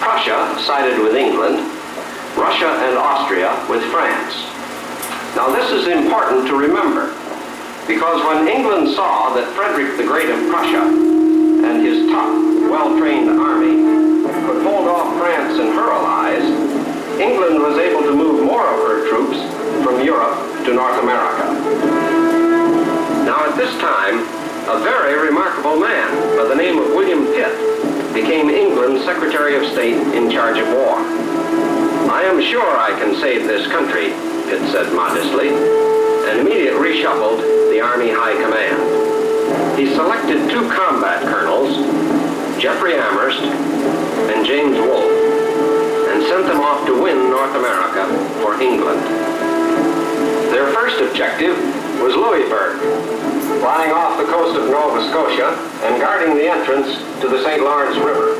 Prussia sided with England, Russia and Austria with France. Now this is important to remember, because when England saw that Frederick the Great of Prussia and his tough, well-trained army could hold off France and her allies, England was able to move more of her troops from Europe to North America. Now at this time, a very remarkable man by the name of William Pitt became England's Secretary of State in charge of war. "I am sure I can save this country," Pitt said modestly, and immediately reshuffled the Army High Command. He selected 2 combat colonels, Jeffrey Amherst and James Wolfe, and sent them off to win North America for England. Their first objective was Louisburg, lying off the coast of Nova Scotia and guarding the entrance to the St. Lawrence River.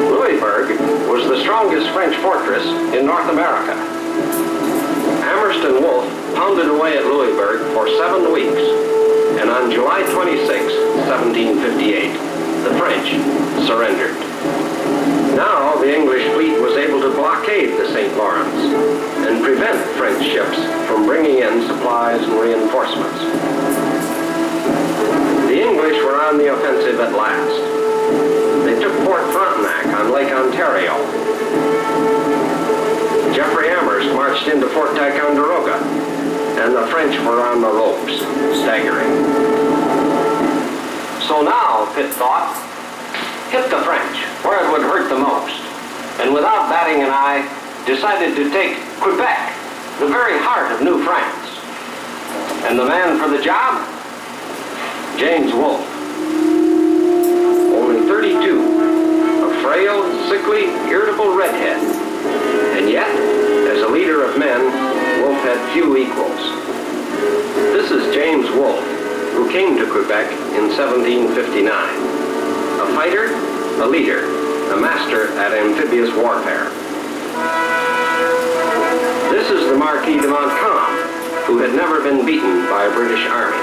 Louisburg was the strongest French fortress in North America. Amherst and Wolfe pounded away at Louisburg for 7 weeks, and on July 26, 1758, the French surrendered. Now the English fleet was able to blockade the St. Lawrence and prevent French ships from bringing in supplies and reinforcements. The English were on the offensive at last. They took Fort Frontenac on Lake Ontario. Jeffrey Amherst marched into Fort Ticonderoga, and the French were on the ropes, staggering. So now, Pitt thought, hit the French where it would hurt the most, and without batting an eye, decided to take Quebec, the very heart of New France. And the man for the job? James Wolfe. Only 32, a frail, sickly, irritable redhead. And yet, as a leader of men, Wolfe had few equals. This is James Wolfe, who came to Quebec in 1759. A fighter, a leader, a master at amphibious warfare. This is the Marquis de Montcalm, who had never been beaten by a British army.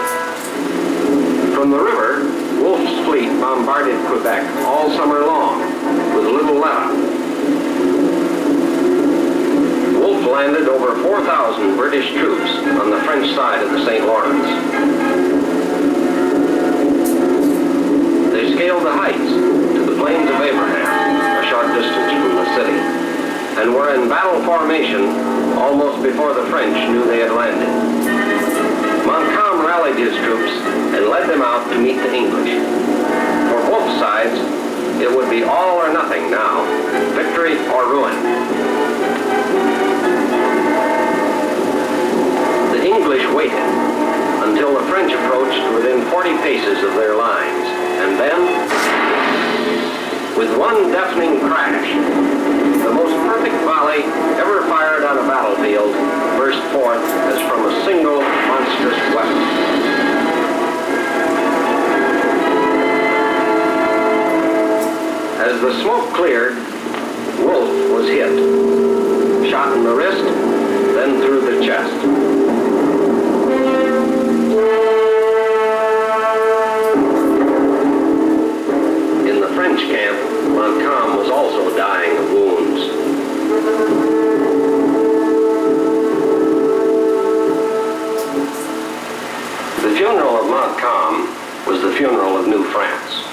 From the river, Wolfe's fleet bombarded Quebec all summer long, with little let up. Wolfe landed over 4,000 British troops on the French side of the St. Lawrence. They scaled the heights to the Plains of Abraham, a short distance from the city, and were in battle formation almost before the French knew they had landed. Montcalm rallied his troops and led them out to meet the English. For both sides, it would be all or nothing now, victory or ruin. The English waited until the French approached within 40 paces of their lines, and then, with one deafening crash, the most perfect volley ever fired on a battlefield burst forth as from a single monstrous weapon. As the smoke cleared, Wolfe was hit. Shot in the wrist, then through the chest. In the French camp, Montcalm was also dying of wounds. The funeral of Montcalm was the funeral of New France.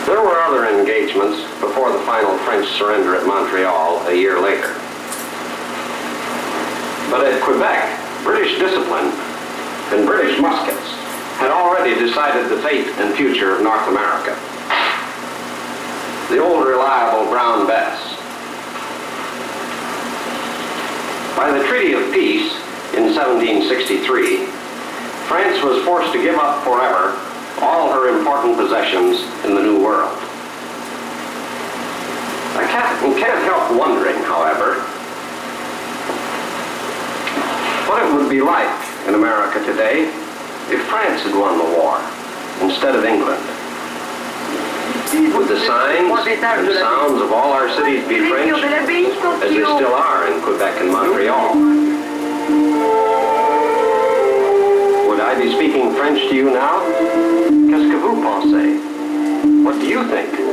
There were other engagements before the final French surrender at Montreal a year later. But at Quebec, British discipline and British muskets had already decided the fate and future of North America. The old reliable Brown Bess. By the Treaty of Peace in 1763, France was forced to give up forever all her important possessions in the New World. I can't help wondering, however, what it would be like in America today if France had won the war instead of England. Would the signs and sounds of all our cities be French, as they still are in Quebec and Montreal? Would I be speaking French to you now? Qu'est-ce que vous pensez? What do you you think?